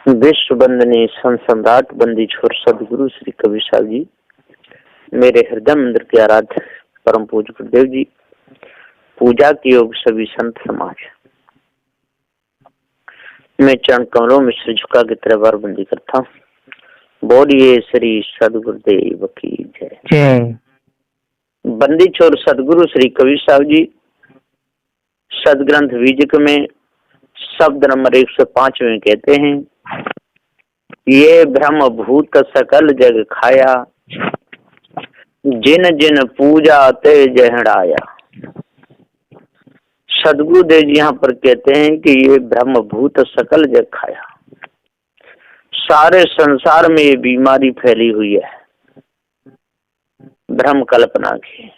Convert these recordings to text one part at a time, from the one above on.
विश्व वंदनीय संत सम्राट बंदी छोर सदगुरु श्री कबीर साहब जी, मेरे हृदय मंदिर के आराध्य परम पूज्य गुरुदेव जी, पूजा के योग सभी संत समाज, मैं चरण कमलों में सिर झुका के तेरे बार बंदी करता हूँ। बोलिए श्री सदगुरुदेव की जय। बंदी छोर सदगुरु श्री कबीर साहब जी सदग्रंथ विजक में शब्द नंबर 105 में कहते हैं, ये ब्रह्म भूत सकल जग खाया, जिन जिन पूजा ते जहड़ाया। सदगुरुदेव जी यहाँ पर कहते हैं कि ये ब्रह्म भूत सकल जग खाया। सारे संसार में ये बीमारी फैली हुई है भ्रम कल्पना की,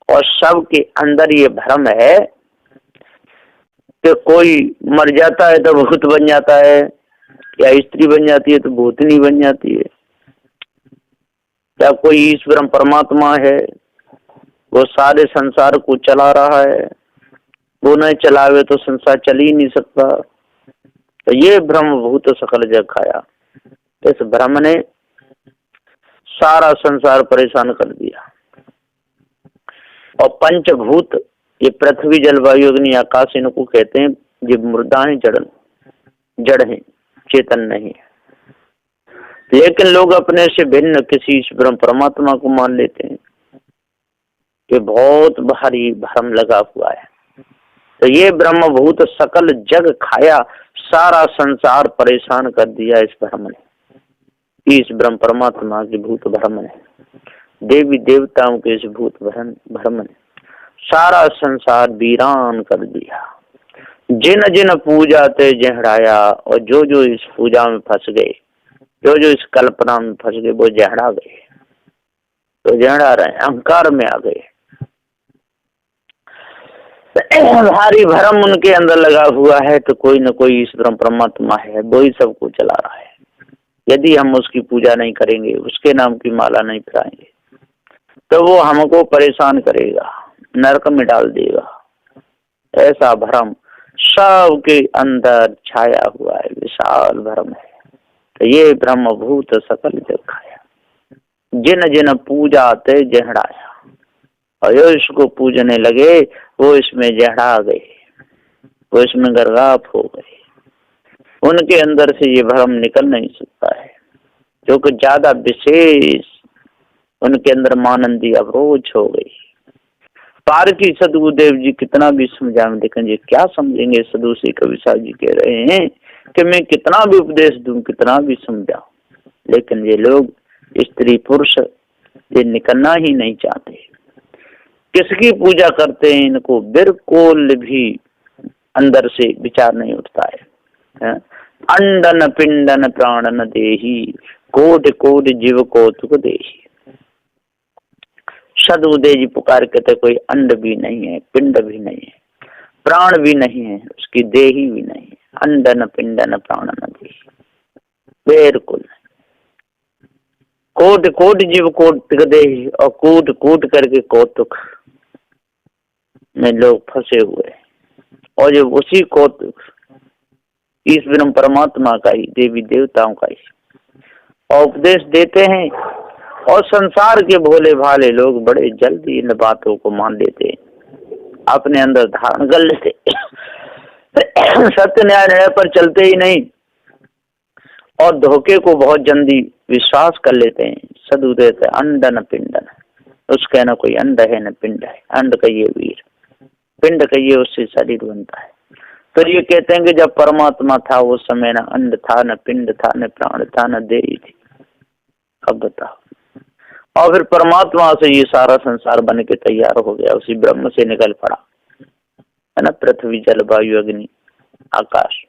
और सबके अंदर ये भ्रम है कि कोई मर जाता है तो भूत बन जाता है, या स्त्री बन जाती है तो भूतनी बन जाती है, या कोई ईश्वर परमात्मा है वो सारे संसार को चला रहा है, वो नहीं चलावे तो संसार चल ही नहीं सकता। तो ये भ्रम भूत सकल जग खाया। इस भ्रम ने सारा संसार परेशान कर दिया। और पंचभूत, ये पृथ्वी जल वायु अग्नि आकाश, इनको कहते हैं ये मुर्दा है, जड़ है, चेतन नहीं है। लेकिन लोग अपने से भिन्न किसी ईश्वर परमात्मा को मान लेते हैं। ये बहुत भारी भ्रम लगा हुआ है। तो ये ब्रह्म भूत सकल जग खाया, सारा संसार परेशान कर दिया इस भ्रम ने, इस ब्रह्म परमात्मा के भूत भ्रम ने, देवी देवताओं के इस भूत भ्रम ने सारा संसार वीरान कर दिया। जिन जिन पूजा ते जहड़ाया, और जो जो इस पूजा में फंस गए, जो जो इस कल्पना में फंस गए, वो जहड़ा गए, तो जहड़ा रहे, अहंकार में आ गए। भारी भरम उनके अंदर लगा हुआ है, तो कोई न कोई ईश्वर परमात्मा है, वो ही सबको चला रहा है। यदि हम उसकी पूजा नहीं करेंगे, उसके नाम की माला नहीं फिराएंगे, तो वो हमको परेशान करेगा, नरक में डाल देगा। ऐसा भरम सबके अंदर छाया हुआ है, विशाल भरम है। तो ये ब्रह्म भूत सकल जग खाया, जिन जिन पूजा ते जहड़ाया, और जो इसको पूजने लगे वो इसमें जहड़ा गए, वो इसमें गर्गाप हो गए। उनके अंदर से ये भ्रम निकल नहीं सकता है, क्योंकि ज्यादा विशेष उनके अंदर मानंदी अवरोध हो गई। पार की सदगुरुदेव जी कितना भी समझाएं, लेकिन ये क्या समझेंगे। सदगुरु श्री कबीर साहब जी कह रहे हैं कि मैं कितना भी उपदेश दूं, कितना भी समझाऊं, लेकिन ये लोग स्त्री पुरुष ये निकलना ही नहीं चाहते। किसकी पूजा करते हैं, इनको बिल्कुल भी अंदर से विचार नहीं उठता है। अंडन पिंडन प्राणन देही, कोटि कोटि जीव कौतुक देही। सदगुरुदेव जी पुकार कहते कोई अंड भी नहीं है, पिंड भी नहीं है, प्राण भी नहीं है, उसकी देही भी नहीं है। अंडन पिंडन प्राणन देही, बिल्कुल कोट कोट जीव कौतुक देही, और कूट कूट करके कौतुक में लोग फंसे हुए। और जो उसी कौतुक ईश्वर परमात्मा का ही, देवी देवताओं का ही उपदेश देते हैं, और संसार के भोले भाले लोग बड़े जल्दी इन बातों को मान लेते, अपने अंदर धारण कर लेते, सत्य न्याय निर्णय पर चलते ही नहीं, और धोखे को बहुत जल्दी विश्वास कर लेते हैं। सदु देते अंडन पिंडन, उसका न कोई अंड है न पिंड है। अंड कहिए वीर, पिंड कहिए उससे शरीर बनता है। तो ये कहते हैं कि जब परमात्मा था उस समय न अंड था, न पिंड था, न प्राण था, न देही थी। अब बताओ। और फिर परमात्मा से ये सारा संसार बन के तैयार हो गया, उसी ब्रह्म से निकल पड़ा, है ना, पृथ्वी जल वायु अग्नि आकाश।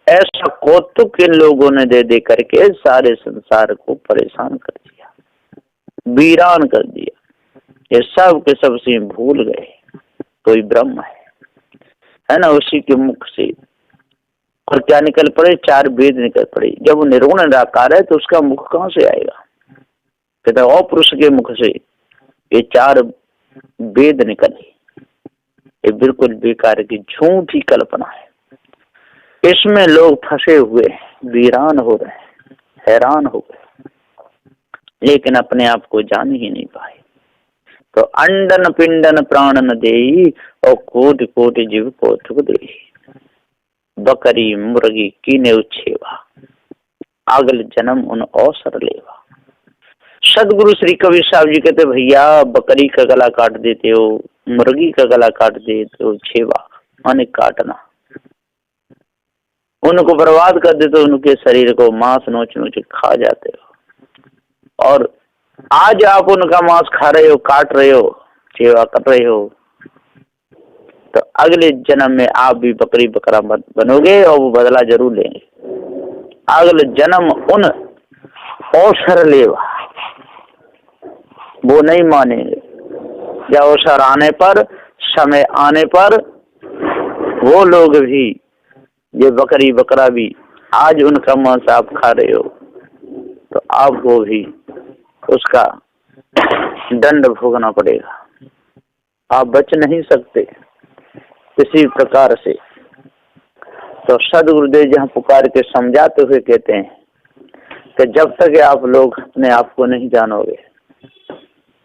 ऐसा कौतुक इन लोगों ने दे दे करके सारे संसार को परेशान कर दिया, वीरान कर दिया। ये सब के सब से भूल गए कोई ब्रह्म है ना, उसी के मुख से। और क्या निकल पड़े, 4 वेद निकल पड़े। जब वो निर्गुण निराकार है तो उसका मुख कहाँ से आएगा। कहते और पुरुष के मुख से ये 4 वेद निकले। ये बिल्कुल बेकार की झूठी कल्पना है। इसमें लोग फंसे हुए वीरान हो रहे, हैरान हो गए, लेकिन अपने आप को जान ही नहीं पाए। तो अंडन पिंडन प्राण न देई और कोटि कोटि जीव कौतुक देई। बकरी मुर्गी कीने उछेवा, अगल जन्म उन अवसर लेवा। सदगुरु श्री कबीर साहब जी कहते, भैया बकरी का गला काट देते हो, मुर्गी का गला काट देते हो, छेवा माने काटना, उनको बर्बाद कर देते हो, उनके शरीर को मांस नोच नोच खा जाते हो। और आज आप उनका मांस खा रहे हो, काट रहे हो, सेवा कर रहे हो, तो अगले जन्म में आप भी बकरी बकरा बनोगे और वो बदला जरूर लेंगे। अगले जन्म उन अवसर लेवा, वो नहीं मानेंगे। या अवसर आने पर, समय आने पर वो लोग भी, ये बकरी बकरा भी, आज उनका मांस आप खा रहे हो तो आपको भी उसका दंड भोगना पड़ेगा, आप बच नहीं सकते किसी प्रकार से। तो सदगुरुदेव जहाँ पुकार के समझाते हुए कहते हैं कि जब तक आप लोग अपने आप को नहीं जानोगे,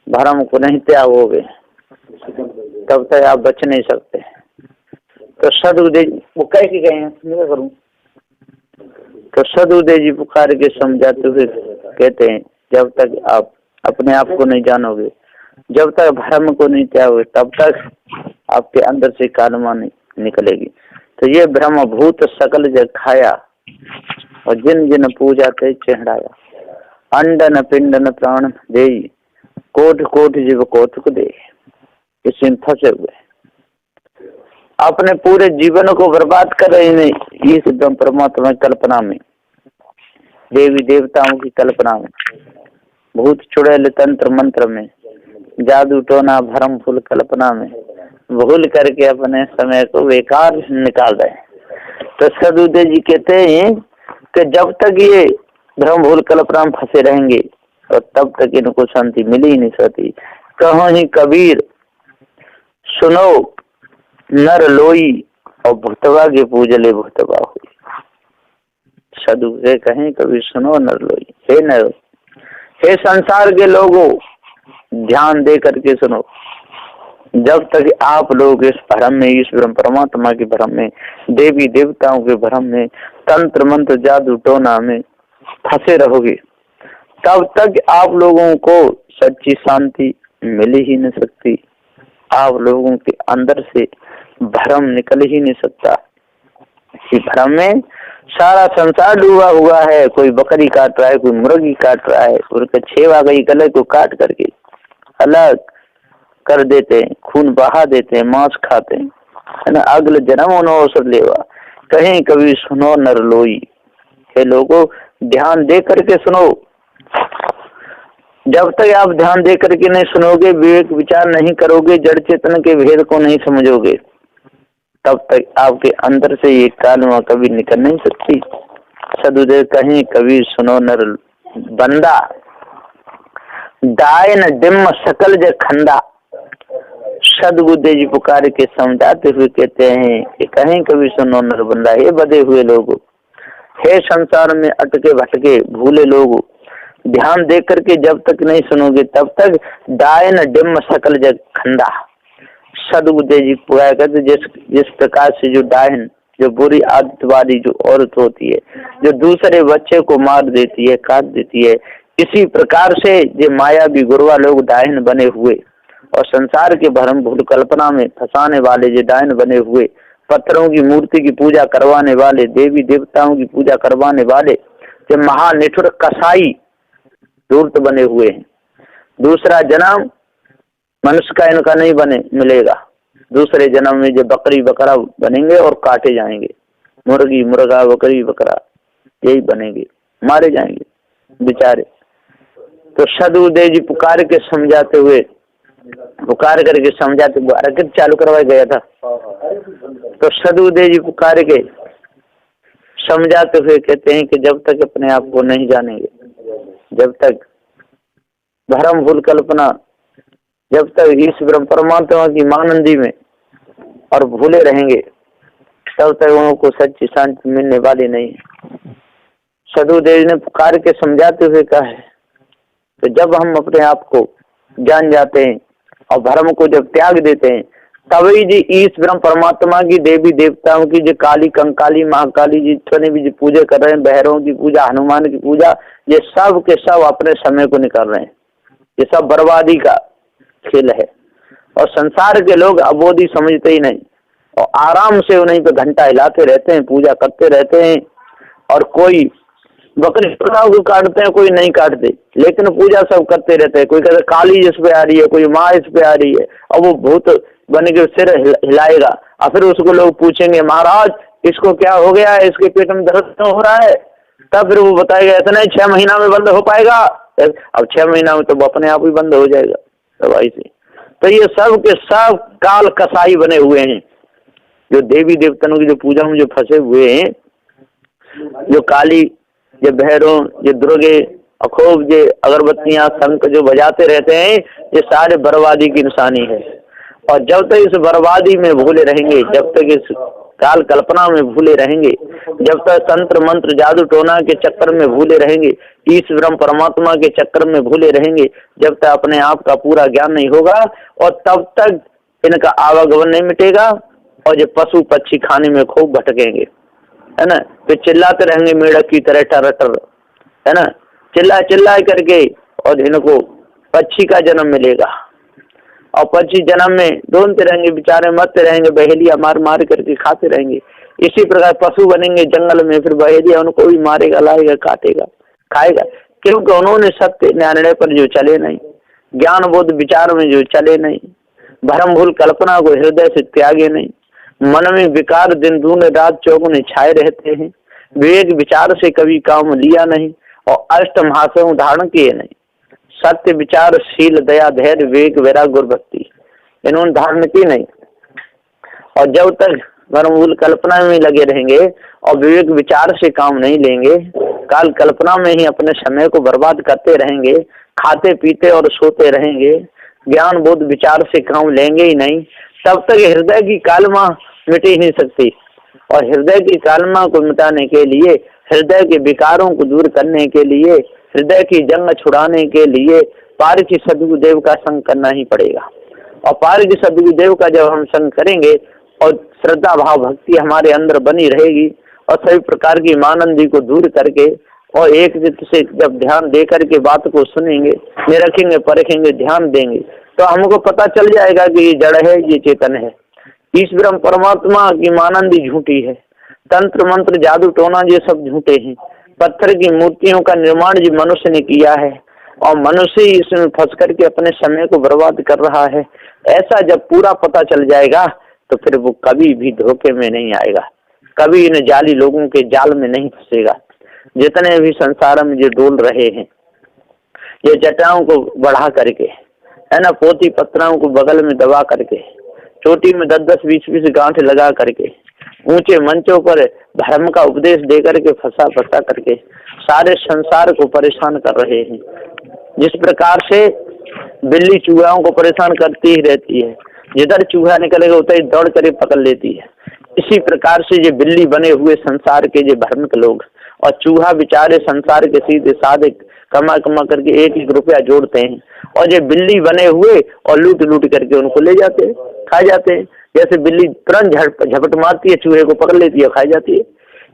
भरम को नहीं त्यागोगे, तब तक आप बच नहीं सकते। तो सदगुरुदेव वो कह के गए हैं, मैं करूं। तो सदगुरुदेव जी पुकार के समझाते हुए कहते हैं, जब तक आप अपने आप को नहीं जानोगे, जब तक भ्रम को नहीं त्यागोगे, तब तक आपके अंदर से कालमा नहीं निकलेगी। तो ये ब्रह्म भूत सकल जग खाया और जिन जिन पूजा ते चढ़ाया। अंडन पिंडन प्राण दे कोट कोट जीव कौतुक दे। इसमें फंसे हुए अपने पूरे जीवन को बर्बाद कर रहे हैं इस परमात्मा की कल्पना में, देवी देवताओं की कल्पना में, भूत चुड़ैल तंत्र मंत्र में, जादू टोना भरम फूल कल्पना में भूल करके अपने समय को बेकार निकाल रहे हैं। तो सदगुरुदेव जी कहते हैं कि जब तक ये भ्रम भूल कल्पना में फंसे रहेंगे और तब तक इनको शांति मिल ही नहीं सकती। कहो ही कबीर सुनो नर लोई और भुतवा के पूजले भुतवा हुई। सदगुरु कहें कबीर सुनो नर लोई, हे नर, हे संसार के लोगों ध्यान दे करके सुनो। जब तक आप लोग इस भ्रम में, इस ब्रह्म परमात्मा के भ्रम में, देवी देवताओं के भ्रम में, तंत्र मंत्र जादू टोना में फंसे रहोगे, तब तक आप लोगों को सच्ची शांति मिल ही नहीं सकती। आप लोगों के अंदर से भ्रम निकल ही नहीं सकता। इसी भ्रम में सारा संसार डूबा हुआ है। कोई बकरी काट रहा है, कोई मुर्गी काट रहा है, उनका छेवा गई गले को काट करके अलग कर देते हैं, खून बहा देते हैं, मांस खाते हैं, है ना। अगले जन्म उन्होंने अवसर लेवा। कहीं कभी सुनो नर लोई, हे लोगों ध्यान दे करके सुनो। जब तक आप ध्यान दे करके नहीं सुनोगे, विवेक विचार नहीं करोगे, जड़ चेतन के भेद को नहीं समझोगे, तब तक आपके अंदर से ये कालमा कभी निकल नहीं सकती। सदगुरुदेव कहीं कभी सुनो नर बंदा, दायन डिम्म सकल जग खंदा। सदगुरुदेव जी पुकार के समझाते हुए कहते हैं कि कहीं कभी सुनो नर बंदा, हे बधे हुए लोगों, हे संसार में अटके भटके भूले लोगों, ध्यान दे करके जब तक नहीं सुनोगे तब तक दायन डिम्म सकल जग खंदा। सदगुरुदेव जी पुकार कहते जिस प्रकार से जो डायन, जो बुरी आदत वाली जो औरत होती है, जो दूसरे बच्चे को मार देती है, काट देती है, इसी प्रकार से ये मायावी गुरुआ लोग डायन बने हुए और संसार के भ्रम भूल कल्पना में फंसाने वाले जो डायन बने हुए, पत्थरों की मूर्ति की पूजा करवाने वाले, देवी देवताओं की पूजा करवाने वाले, जो महानिठुर कसाई धूर्त बने हुए हैं। दूसरा जन्म मनुष्य का इनका नहीं बने मिलेगा। दूसरे जन्म में जो बकरी बकरा बनेंगे और काटे जाएंगे, मुर्गी मुर्गा बकरी बकरा यही बनेंगे, मारे जाएंगे बेचारे। तो सदगुरुदेव जी पुकार के समझाते हुए, पुकार करके समझाते हुए आरकित चालू करवाया गया था। तो सदगुरुदेव जी पुकार के समझाते हुए कहते हैं कि जब तक अपने आप को नहीं जानेंगे, जब तक भ्रम भूल कल्पना, जब तक इस ब्रह्म परमात्मा की मानंदी में और भूले रहेंगे, तब तक उनको सच्ची शांति मिलने वाली नहीं। सदगुरुदेव ने पुकार के समझाते हुए कहा है, तो जब हम अपने आप को जान जाते हैं और भ्रम को जब त्याग देते हैं, तभी जी ईश ब्रह्म परमात्मा की, देवी देवताओं की, जो काली कंकाली महाकाली जितने भी जो पूजा कर रहे हैं, बहरों की पूजा, हनुमान की पूजा, ये सब के सब अपने समय को निकाल रहे हैं। ये सब बर्बादी का खेल है। और संसार के लोग अबोधी समझते ही नहीं और आराम से उन्हीं पे घंटा हिलाते रहते हैं, पूजा करते रहते हैं। और कोई बकरी को काटते हैं, कोई नहीं काटते, लेकिन पूजा सब करते रहते हैं। कोई कहते काली इस पे आ रही है, कोई माँ इस पे आ रही है, और वो भूत बन के सिर हिलाएगा। और फिर उसको लोग पूछेंगे, महाराज इसको क्या हो गया है, इसके पेट में दर्द क्यों हो रहा है? तब फिर वो बताएगा ऐसा नहीं, 6 महीना में बंद हो पाएगा। अब 6 महीना में तो वो अपने आप ही बंद हो जाएगा दवाई से। तो ये सब के सब काल कसाई बने हुए हैं, जो देवी देवताओं की जो पूजा में जो फंसे हुए हैं, जो काली, ये भैरों, ये दुर्गे, अखोब, ये अगरबत्तियां, शंख जो बजाते रहते हैं, ये सारे बर्बादी की निशानी है। और जब तक इस बर्बादी में भूले रहेंगे, जब तक इस काल कल्पना में भूले रहेंगे, जब तक तंत्र मंत्र जादू टोना के चक्कर में भूले रहेंगे, ईश ब्रह्म परमात्मा के चक्कर में भूले रहेंगे, जब तक अपने आप का पूरा ज्ञान नहीं होगा, और तब तक इनका आवागमन नहीं मिटेगा। और ये पशु पक्षी खाने में खूब भटकेंगे, है ना। फिर चिल्लाते रहेंगे मेढक की तरह टर टर, है ना, चिल्ला करके, और इनको पक्षी का जन्म मिलेगा। और पक्षी जन्म में ढूंढते रहेंगे, बेचारे मरते रहेंगे, बहेलिया मार मार करके खाते रहेंगे। इसी प्रकार पशु बनेंगे जंगल में, फिर बहेलिया उनको भी मारेगा, लाएगा, काटेगा, खाएगा, क्योंकि उन्होंने सत्य निर्णय पर जो चले नहीं, ज्ञान बोध विचार में जो चले नहीं, भ्रम भूल कल्पना को हृदय से त्यागे नहीं, मन में विकार दिन दून रात चौगुने छाए रहते हैं, विवेक विचार से कभी काम लिया नहीं, और अष्ट महासों धारण किए नहीं, सत्य विचार शील दया धैर्य विवेक वैराग्य और भक्ति, इन्होंने धारण की नहीं। और जब तक भ्रमभूल कल्पना में लगे रहेंगे और विवेक विचार से काम नहीं लेंगे, काल कल्पना में ही अपने समय को बर्बाद करते रहेंगे, खाते पीते और सोते रहेंगे, ज्ञान बोध विचार से काम लेंगे ही नहीं, तब तक हृदय की कालमा मिट ही नहीं सकती। और हृदय की कालमा को मिटाने के लिए, हृदय के विकारों को दूर करने के लिए, हृदय की जंग छुड़ाने के लिए पारखी सदगुरुदेव का संग करना ही पड़ेगा। और पारखी सदगुरुदेव का जब हम संग करेंगे और श्रद्धा भाव भक्ति हमारे अंदर बनी रहेगी, और सभी प्रकार की मानंदी को दूर करके और एक चित्त से जब ध्यान दे करके बात को सुनेंगे, निरखेंगे, परखेंगे, ध्यान देंगे, तो हमको पता चल जाएगा कि ये जड़ है, ये चेतन है। ईश ब्रह्म परमात्मा की मानंदी झूठी है, तंत्र मंत्र जादू टोना ये सब झूठे हैं, पत्थर की मूर्तियों का निर्माण जो मनुष्य ने किया है, और मनुष्य इसमें फंस करके अपने समय को बर्बाद कर रहा है। ऐसा जब पूरा पता चल जाएगा, तो फिर वो कभी भी धोखे में नहीं आएगा, कभी इन जाली लोगों के जाल में नहीं फंसेगा। जितने भी संसार में जो डोल रहे हैं, ये जटाओं को बढ़ा करके, है ना, पोती पत्राओं को बगल में दबा करके, चोटी में 10-10, 20-20 गांठ लगा करके, ऊंचे मंचों पर धर्म का उपदेश दे करके फंसा करके सारे संसार को परेशान कर रहे हैं। जिस प्रकार से बिल्ली चूहों को परेशान करती ही रहती है, जिधर चूहा निकलेगा उधर ही दौड़ कर पकड़ लेती है, इसी प्रकार से ये बिल्ली बने हुए संसार के ये भ्रमिक लोग, और चूहा बेचारे संसार के सीधे साधे कमा करके 1-1 रुपया जोड़ते हैं, और ये बिल्ली बने हुए और लूट करके उनको ले जाते हैं, खा जाते हैं। जैसे बिल्ली तुरंत झपट मारती है, चूहे को पकड़ लेती है, खाई जाती है।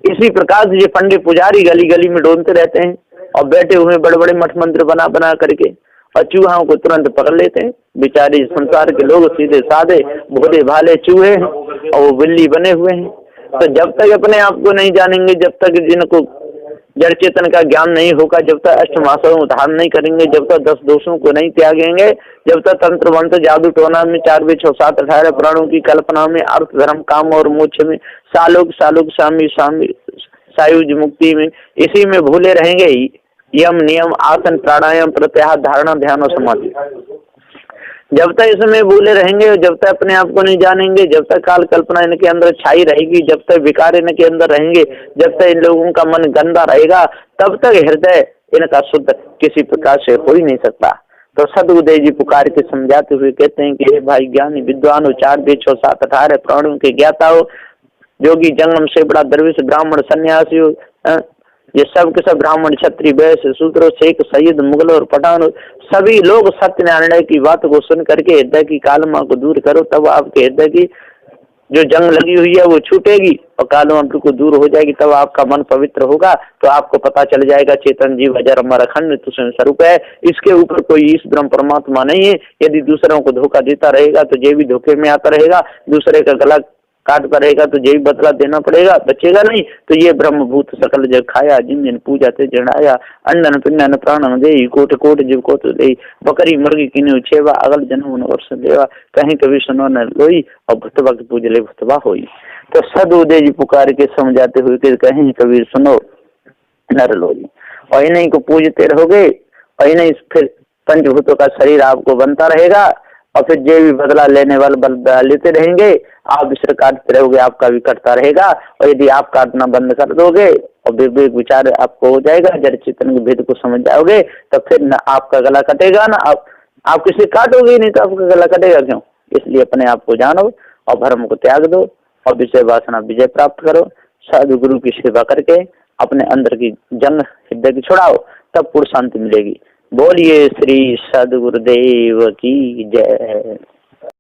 इसी प्रकार से ये पंडित पुजारी गली गली में ढूंढते रहते हैं, और बैठे हुए बड़े बड़े मठ मंदिर बना करके, और चूहों को तुरंत पकड़ लेते हैं। बेचारे संसार के लोग सीधे साधे भोले भाले चूहे हैं, और वो बिल्ली बने हुए हैं। तो जब तक अपने आप को नहीं जानेंगे, जब तक जिनको जड़ चेतन का ज्ञान नहीं होगा, जब तक अष्ट महासों धारण नहीं करेंगे, जब तक 10 दोषों को नहीं त्यागेंगे, जब तक तंत्र मंत्र जादू टोना में 4 वेद 6 7 18 प्राणों की कल्पना में, अर्थ धर्म काम और मोक्ष में, सालोक सामी सायुज मुक्ति में, इसी में भूले रहेंगे ही। यम नियम आसन प्राणायाम प्रत्याहार धारणा ध्यान और समाधि, जब तक इसमें भूले रहेंगे, जब तक अपने आप को नहीं जानेंगे, जब तक काल कल्पना इनके अंदर छाई रहेगी, जब तक विकार इनके अंदर रहेंगे, जब तक इन लोगों का मन गंदा रहेगा, तब तक हृदय इनका शुद्ध किसी प्रकार से हो ही नहीं सकता। तो सदगुरुदेव जी पुकार के समझाते हुए कहते हैं कि हे भाई ज्ञानी विद्वान हो, 4 वेद 6 7 18 प्राणों के ज्ञाता हो, जोगी जंगम से बड़ा दरवेश ब्राह्मण सन्यासी ये सब के सब ब्राह्मण क्षत्रिय वैश्य शूद्र शेख सैयद मुगल और पठान सभी लोग सत्यनारायण की बात को सुन करके हृदय की कालमा को दूर करो, तब आपके हृदय की जो जंग लगी हुई है वो छूटेगी और कालमा को दूर हो जाएगी, तब आपका मन पवित्र होगा। तो आपको पता चल जाएगा चेतन जीव अजर अमर अखंड तो स्वयं स्वरूप है, इसके ऊपर कोई ईश ब्रह्म परमात्मा नहीं है। यदि दूसरों को धोखा देता रहेगा तो ये भी धोखे में आता रहेगा, दूसरे का गला काटता रहेगा तो यही बदला देना पड़ेगा, बचेगा नहीं। तो ये ब्रह्मभूत सकल जग खाया, जिन जिन पूजा ते जड़ाया, अंडन पिंडन प्राणन दे कोट कोट जीव को तो दे, बकरी मुर्गी किन्नु छेवा, अगल जन्म न वर्ष देवा, कहीं कभी सुनो न लोई और भुतवा के पूज ले भुतवा होई। तो सदउदय जी पुकार के समझाते हुए कि कहीं कबीर सुनो नर लोई, और इन्हीं को पूजते रहोगे और इन्हीं फिर पंचभूतों का शरीर आपको बनता रहेगा और फिर जो भी बदला लेने वाले बदला लेते रहेंगे, आप विषय काटते रहोगे, आपका भी कटता रहेगा। और यदि आप काटना बंद कर दोगे और विवेक विचार आपको हो जाएगा, जड़ चेतन के भेद को समझ जाओगे, तो फिर न आपका गला कटेगा ना आप किसी काटोगे नहीं तो आपका गला कटेगा क्यों। इसलिए अपने आप को जानो और भ्रम को त्याग दो और विषय वासना विजय प्राप्त करो। साधु गुरु की सेवा करके अपने अंदर की जंग हृदय की छुड़ाओ, तब पूर्ण शांति मिलेगी। बोलिए श्री सद्गुरुदेव की जय।